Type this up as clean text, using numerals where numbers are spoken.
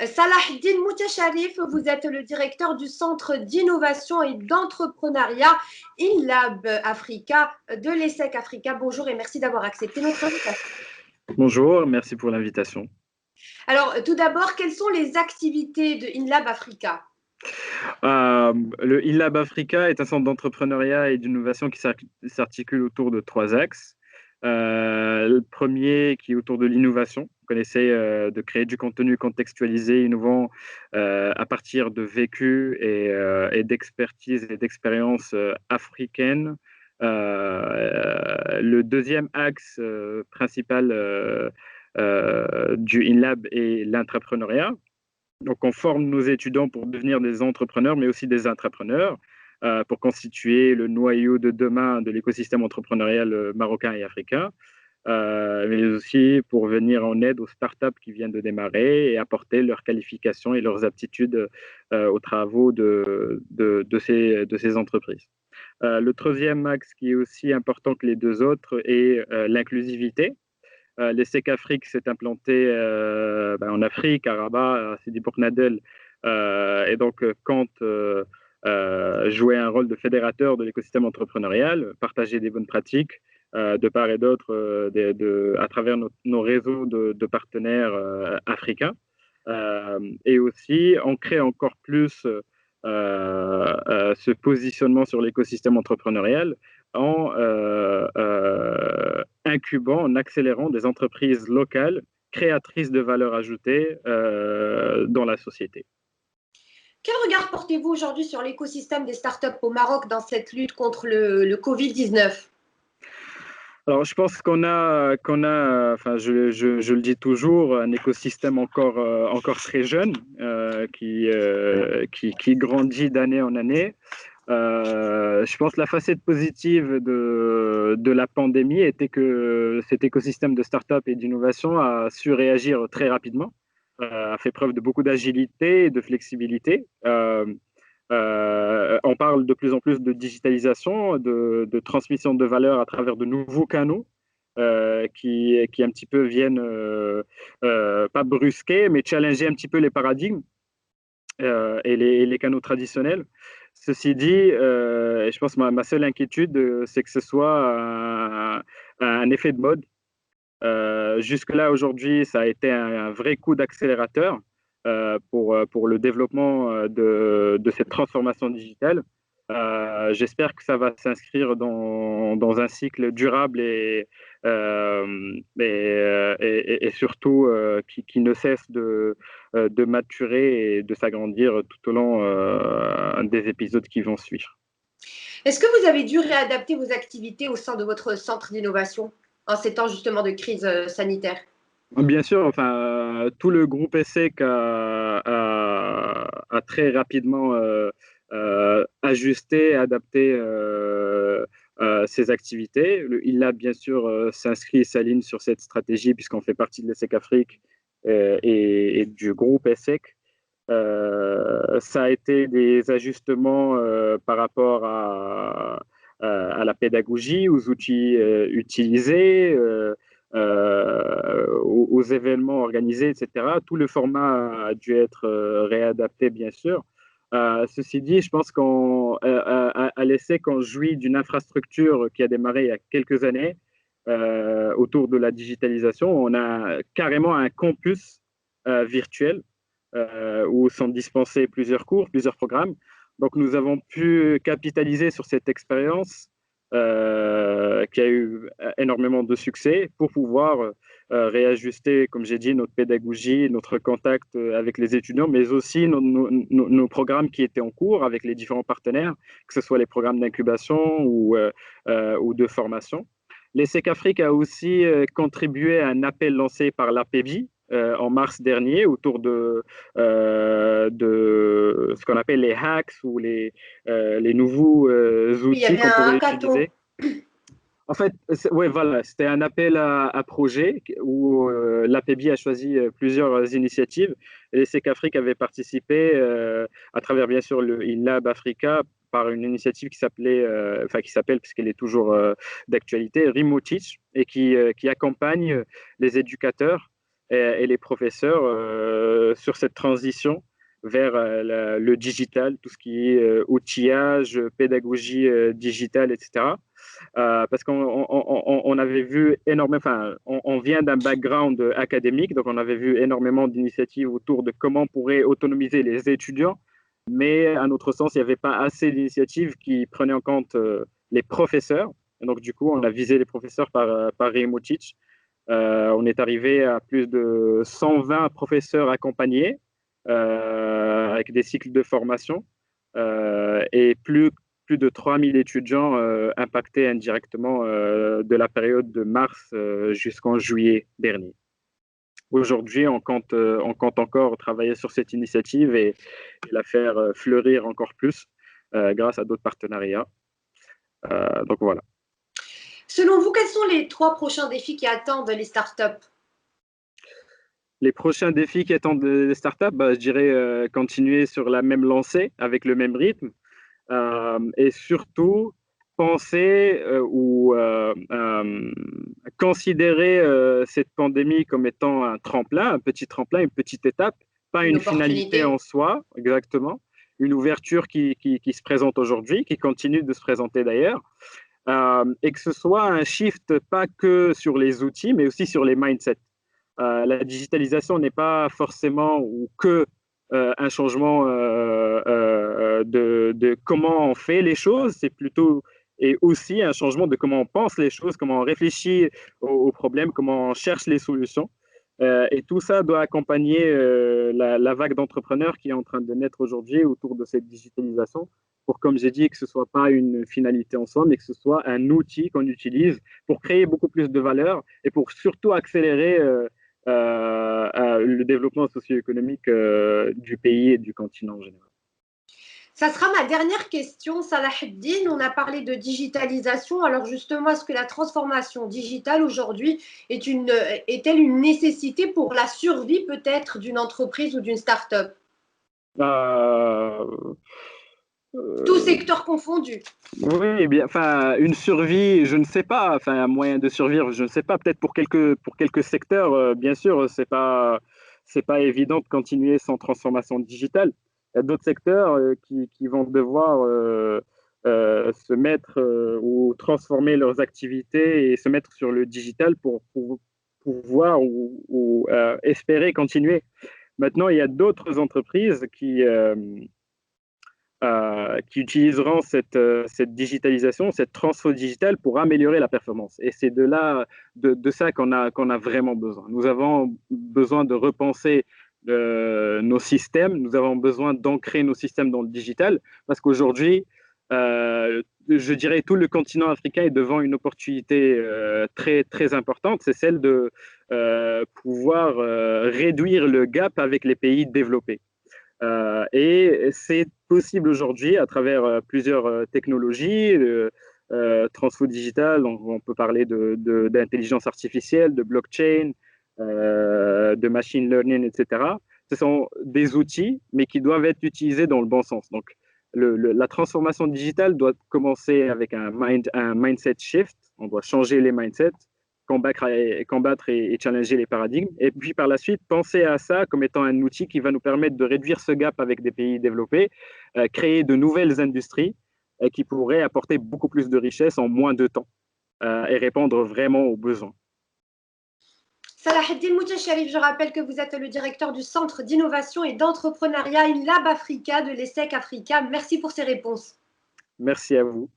Salahdine Moutacharif, vous êtes le directeur du Centre d'innovation et d'entrepreneuriat InLab Africa de l'ESSEC Africa. Bonjour et merci d'avoir accepté notre invitation. Bonjour, merci pour l'invitation. Alors, tout d'abord, quelles sont les activités de InLab Africa? Le InLab Africa est un centre d'entrepreneuriat et d'innovation qui s'articule autour de trois axes. Le premier qui est autour de l'innovation. On essaie de créer du contenu contextualisé, innovant à partir de vécus et d'expertise et d'expériences africaines. Le deuxième axe principal du InLab est l'entrepreneuriat. Donc, on forme nos étudiants pour devenir des entrepreneurs, mais aussi des intrapreneurs, pour constituer le noyau de demain de l'écosystème entrepreneurial marocain et africain, mais aussi pour venir en aide aux startups qui viennent de démarrer et apporter leurs qualifications et leurs aptitudes aux travaux de ces entreprises. Le troisième axe qui est aussi important que les deux autres est l'inclusivité. L'ESSEC Afrique s'est implanté en Afrique, à Rabat, à Sidi Bourgnadel, et donc compte jouer un rôle de fédérateur de l'écosystème entrepreneurial, partager des bonnes pratiques de part et d'autre à travers nos réseaux de partenaires africains. Et aussi ancrer encore plus ce positionnement sur l'écosystème entrepreneurial en incubant, en accélérant des entreprises locales créatrices de valeur ajoutée dans la société. Quel regard portez-vous aujourd'hui sur l'écosystème des startups au Maroc dans cette lutte contre le Covid-19? Alors, je pense qu'on a, enfin, je le dis toujours, un écosystème encore très jeune qui grandit d'année en année. Je pense que la facette positive de la pandémie était que cet écosystème de start-up et d'innovation a su réagir très rapidement, a fait preuve de beaucoup d'agilité et de flexibilité. On parle de plus en plus de digitalisation, de transmission de valeur à travers de nouveaux canaux qui un petit peu viennent, pas brusquer, mais challenger un petit peu les paradigmes et les canaux traditionnels. Ceci dit, je pense que ma seule inquiétude, c'est que ce soit un effet de mode. Jusque-là, aujourd'hui, ça a été un vrai coup d'accélérateur pour le développement de cette transformation digitale. J'espère que ça va s'inscrire dans un cycle durable et surtout qui ne cesse de maturer et de s'agrandir tout au long des épisodes qui vont suivre. Est-ce que vous avez dû réadapter vos activités au sein de votre centre d'innovation en ces temps justement de crise sanitaire? Bien sûr, enfin, tout le groupe ESSEC a très rapidement ajusté, adapté ses activités. Le InLab, bien sûr, s'inscrit et s'aligne sur cette stratégie puisqu'on fait partie de l'ESSEC Afrique et du groupe ESSEC. Ça a été des ajustements par rapport à la pédagogie, aux outils utilisés, aux événements organisés, etc. Tout le format a dû être réadapté, bien sûr. Ceci dit, je pense qu'à l'ESSEC, on jouit d'une infrastructure qui a démarré il y a quelques années autour de la digitalisation. On a carrément un campus virtuel où sont dispensés plusieurs cours, plusieurs programmes. Donc, nous avons pu capitaliser sur cette expérience qui a eu énormément de succès pour pouvoir réajuster, comme j'ai dit, notre pédagogie, notre contact avec les étudiants, mais aussi nos programmes qui étaient en cours avec les différents partenaires, que ce soit les programmes d'incubation ou de formation. L'ESSEC Afrique a aussi contribué à un appel lancé par l'APEBI, en mars dernier autour de ce qu'on appelle les hacks ou les nouveaux outils qu'on pourrait utiliser. En fait, ouais, voilà, c'était un appel à projet où l'APEBI a choisi plusieurs initiatives. Et l'ESSEC Afrique avait participé à travers, bien sûr, le InLab Africa par une initiative qui s'appelle, puisqu'elle est toujours d'actualité, Remote Teach, et qui accompagne les éducateurs et les professeurs sur cette transition vers le digital, tout ce qui est outillage, pédagogie digitale, etc. Parce qu'on avait vu énormément, enfin, on vient d'un background académique, donc on avait vu énormément d'initiatives autour de comment on pourrait autonomiser les étudiants, mais à notre sens, il n'y avait pas assez d'initiatives qui prenaient en compte les professeurs. Et donc, du coup, on a visé les professeurs par Remoteach. On est arrivé à plus de 120 professeurs accompagnés avec des cycles de formation et plus de 3000 étudiants impactés indirectement de la période de mars jusqu'en juillet dernier. Aujourd'hui, on compte encore travailler sur cette initiative et la faire fleurir encore plus grâce à d'autres partenariats. Donc voilà. Selon vous, quels sont les 3 prochains défis qui attendent les startups? Les prochains défis qui attendent les startups, je dirais continuer sur la même lancée, avec le même rythme, et surtout penser ou considérer cette pandémie comme étant un tremplin, un petit tremplin, une petite étape, pas Une une finalité en opportunité? soi, exactement, une ouverture qui se présente aujourd'hui, qui continue de se présenter d'ailleurs, et que ce soit un shift pas que sur les outils, mais aussi sur les mindsets. La digitalisation n'est pas forcément ou que un changement de comment on fait les choses, c'est plutôt et aussi un changement de comment on pense les choses, comment on réfléchit aux problèmes, comment on cherche les solutions. Et tout ça doit accompagner la vague d'entrepreneurs qui est en train de naître aujourd'hui autour de cette digitalisation pour, comme j'ai dit, que ce ne soit pas une finalité en soi, mais que ce soit un outil qu'on utilise pour créer beaucoup plus de valeur et pour surtout accélérer le développement socio-économique du pays et du continent en général. Ça sera ma dernière question, Salahuddin. On a parlé de digitalisation. Alors justement, est-ce que la transformation digitale aujourd'hui est-elle une nécessité pour la survie peut-être d'une entreprise ou d'une start-up? Euh, Tout euh, secteur confondu. oui, eh bien, enfin, une survie, je ne sais pas, enfin, un moyen de survivre, je ne sais pas, peut-être pour quelques secteurs, bien sûr, c'est pas évident de continuer sans transformation digitale. Il y a d'autres secteurs qui vont devoir se mettre ou transformer leurs activités et se mettre sur le digital pour pouvoir ou espérer continuer. Maintenant, il y a d'autres entreprises qui utiliseront cette digitalisation, cette transfo digitale pour améliorer la performance. Et c'est de ça qu'on a vraiment besoin. Nous avons besoin de repenser nos systèmes, nous avons besoin d'ancrer nos systèmes dans le digital, parce qu'aujourd'hui, je dirais tout le continent africain est devant une opportunité très, très importante, c'est celle de pouvoir réduire le gap avec les pays développés. Et c'est possible aujourd'hui à travers plusieurs technologies, transfo digital, on peut parler d'intelligence artificielle, de blockchain, de machine learning, etc. Ce sont des outils, mais qui doivent être utilisés dans le bon sens. Donc, la transformation digitale doit commencer avec un mindset shift. On doit changer les mindsets, combattre et challenger les paradigmes. Et puis par la suite, penser à ça comme étant un outil qui va nous permettre de réduire ce gap avec des pays développés, créer de nouvelles industries qui pourraient apporter beaucoup plus de richesses en moins de temps et répondre vraiment aux besoins. Salahuddin Moutacharif, je rappelle que vous êtes le directeur du Centre d'innovation et d'entrepreneuriat INLAB Africa de l'ESSEC Africa. Merci pour ces réponses. Merci à vous.